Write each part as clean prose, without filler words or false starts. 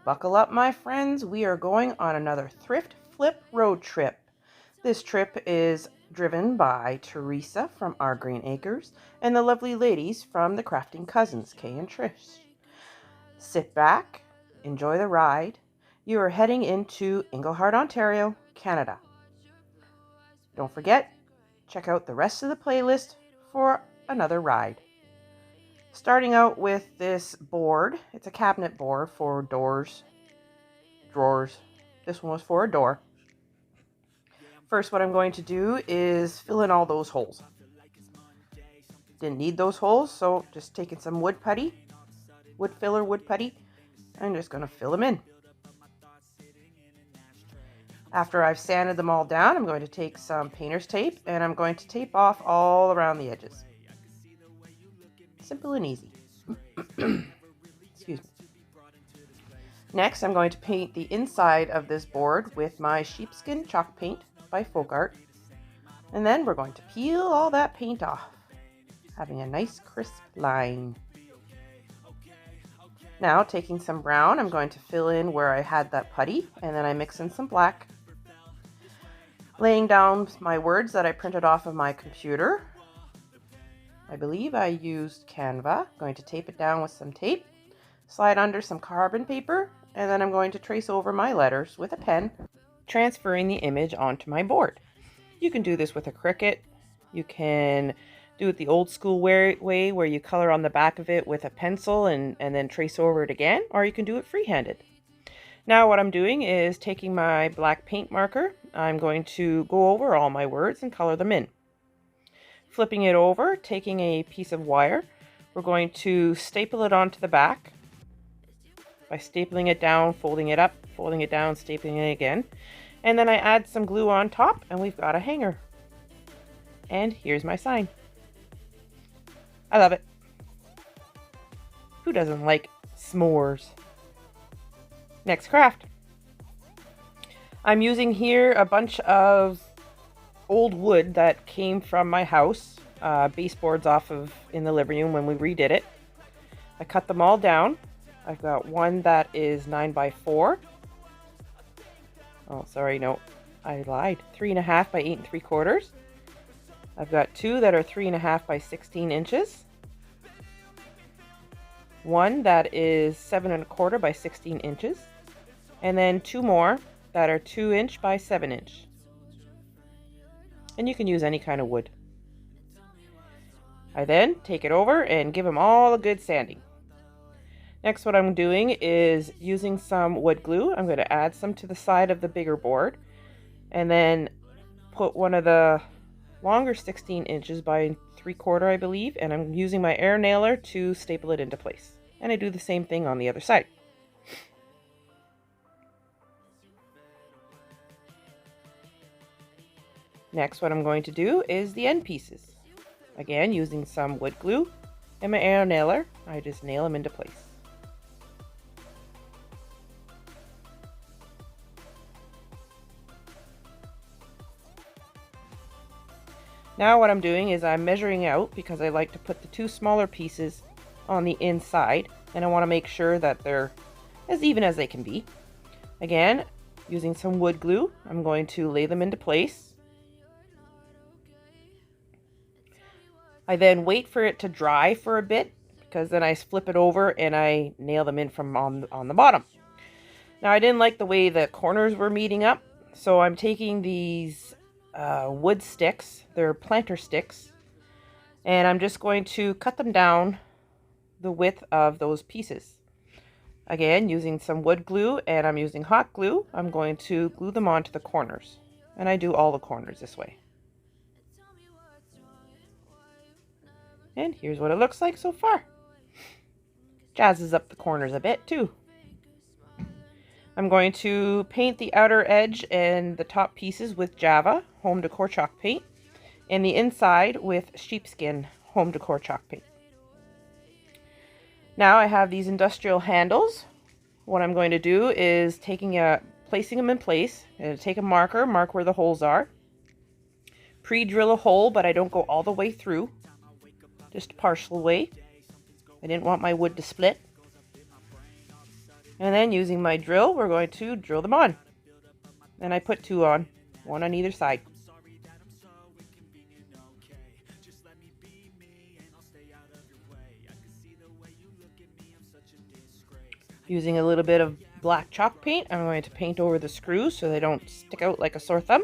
Buckle up, my friends. We are going on another thrift flip road trip. This trip is driven by Teresa from Our Green Acres and the lovely ladies from the Crafting Cousins, Kay and Trish. Sit back, enjoy the ride. You are heading into Englehart, Ontario, Canada. Don't forget, check out the rest of the playlist for another ride. Starting out with this board. It's a cabinet board for doors, drawers. This one was for a door. First, what I'm going to do is fill in all those holes. Didn't need those holes, so just taking some wood putty, wood filler, wood putty. I'm just going to fill them in. After I've sanded them all down, I'm going to take some painter's tape and I'm going to tape off all around the edges. Simple and easy. Excuse me. Next, I'm going to paint the inside of this board with my sheepskin chalk paint by Folk Art. And then we're going to peel all that paint off, having a nice crisp line. Now, taking some brown, I'm going to fill in where I had that putty, and then I mix in some black. Laying down my words that I printed off of my computer. I believe I used Canva. I'm going to tape it down with some tape, slide under some carbon paper, and then I'm going to trace over my letters with a pen, transferring the image onto my board. You can do this with a Cricut. You can do it the old school way where you color on the back of it with a pencil and then trace over it again, or you can do it free-handed. Now what I'm doing is taking my black paint marker. I'm going to go over all my words and color them in. Flipping it over, taking a piece of wire, we're going to staple it onto the back by stapling it down, folding it up, folding it down, stapling it again. And then I add some glue on top and we've got a hanger. And here's my sign. I love it. Who doesn't like s'mores? Next craft. I'm using here a bunch of old wood that came from my house, baseboards off of in the living room when we redid it. I cut them all down. I've got one that is 9x4. Oh, sorry, no, I lied. 3.5 by 8 3/4. I've got two that are 3.5 by 16 inches. One that is 7.25 by 16 inches. And then two more that are 2 inch by 7 inch. And you can use any kind of wood. I then take it over and give them all a good sanding. Next, what I'm doing is using some wood glue. I'm going to add some to the side of the bigger board and then put one of the longer 16 inches by 3/4, I believe, and I'm using my air nailer to staple it into place. And I do the same thing on the other side. Next, what I'm going to do is the end pieces. Again, using some wood glue and my air nailer, I just nail them into place. Now what I'm doing is I'm measuring out because I like to put the two smaller pieces on the inside and I want to make sure that they're as even as they can be. Again, using some wood glue, I'm going to lay them into place. I then wait for it to dry for a bit because then I flip it over and I nail them in from on the bottom. Now I didn't like the way the corners were meeting up, so I'm taking these wood sticks, they're planter sticks, and I'm just going to cut them down the width of those pieces. Again, using some wood glue and I'm using hot glue, I'm going to glue them onto the corners. And I do all the corners this way. And here's what it looks like so far. Jazzes up the corners a bit too. I'm going to paint the outer edge and the top pieces with Java home decor chalk paint and the inside with sheepskin home decor chalk paint. Now I have these industrial handles. What I'm going to do is placing them in place. I'm going to take a marker, mark where the holes are. Pre-drill a hole, but I don't go all the way through, just partial way. I didn't want my wood to split. And then using my drill, we're going to drill them on. And I put 2 on, 1 on either side. Using a little bit of black chalk paint, I'm going to paint over the screws so they don't stick out like a sore thumb.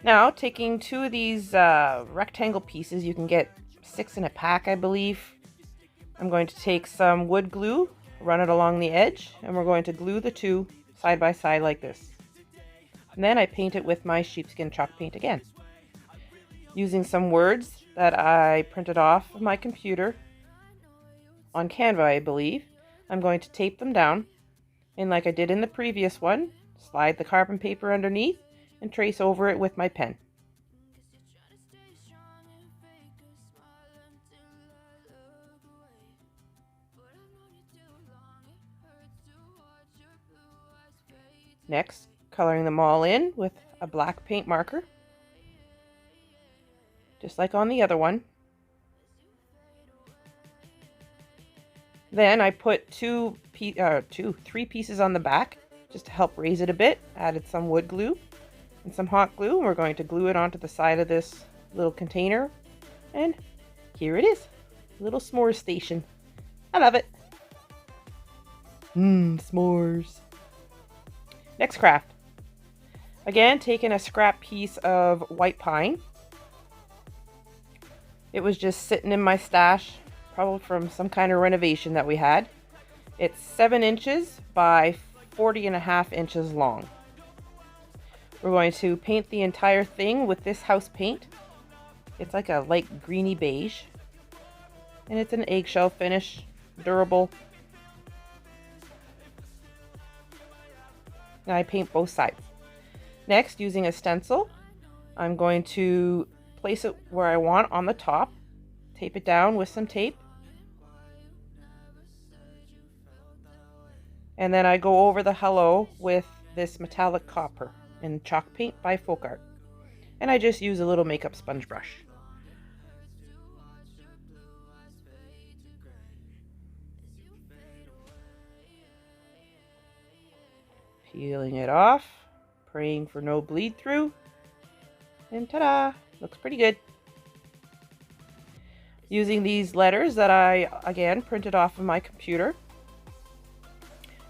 Now, taking 2 of these rectangle pieces, you can get 6 in a pack, I believe. I'm going to take some wood glue, run it along the edge, and we're going to glue the 2 side by side like this. And then I paint it with my sheepskin chalk paint again. Using some words that I printed off of my computer on Canva, I believe, I'm going to tape them down, and like I did in the previous one, slide the carbon paper underneath and trace over it with my pen. Next, coloring them all in with a black paint marker, just like on the other one. Then I put 3 pieces on the back just to help raise it a bit. Added some wood glue and some hot glue. We're going to glue it onto the side of this little container. And here it is, a little s'mores station. I love it. S'mores. Next craft. Again, taking a scrap piece of white pine. It was just sitting in my stash, probably from some kind of renovation that we had. It's 7 inches by 40.5 inches long. We're going to paint the entire thing with this house paint. It's like a light greeny beige, and it's an eggshell finish, durable. And I paint both sides. Next, using a stencil, I'm going to place it where I want on the top, tape it down with some tape, and then I go over the hello with this metallic copper in chalk paint by Folk Art. And I just use a little makeup sponge brush. Peeling it off, praying for no bleed through, and ta-da! Looks pretty good. Using these letters that I, again, printed off of my computer.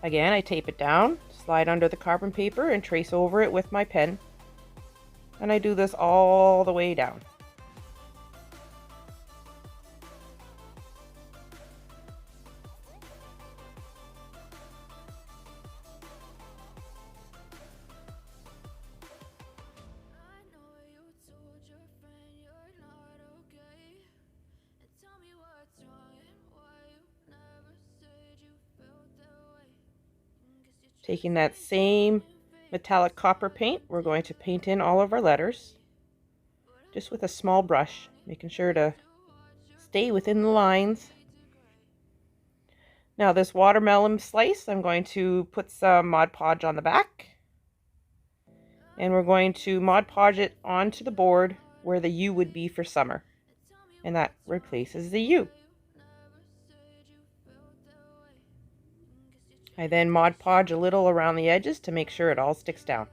Again, I tape it down, slide under the carbon paper, and trace over it with my pen. And I do this all the way down. Taking that same metallic copper paint, we're going to paint in all of our letters, just with a small brush, making sure to stay within the lines. Now this watermelon slice, I'm going to put some Mod Podge on the back, and we're going to Mod Podge it onto the board where the U would be for summer, and that replaces the U. I then Mod Podge a little around the edges to make sure it all sticks down.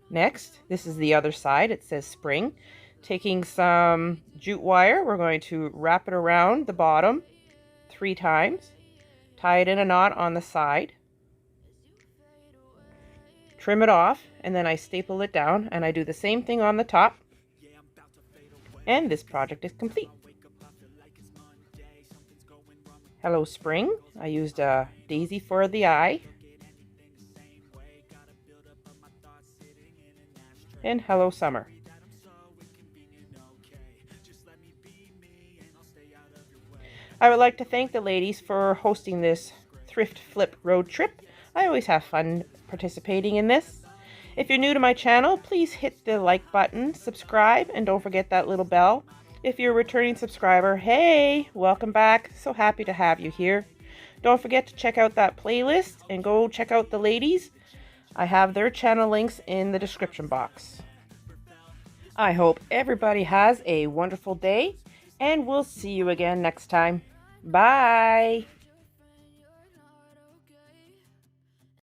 Next, this is the other side. It says spring. Taking some jute wire, we're going to wrap it around the bottom 3 times, tie it in a knot on the side, trim it off, and then I staple it down, and I do the same thing on the top, and this project is complete. Hello Spring, I used a daisy for the eye. And Hello Summer. I would like to thank the ladies for hosting this thrift flip road trip. I always have fun participating in this. If you're new to my channel, please hit the like button, subscribe, and don't forget that little bell. If you're a returning subscriber, hey, welcome back. So happy to have you here. Don't forget to check out that playlist and go check out the ladies. I have their channel links in the description box. I hope everybody has a wonderful day, and we'll see you again next time. Bye.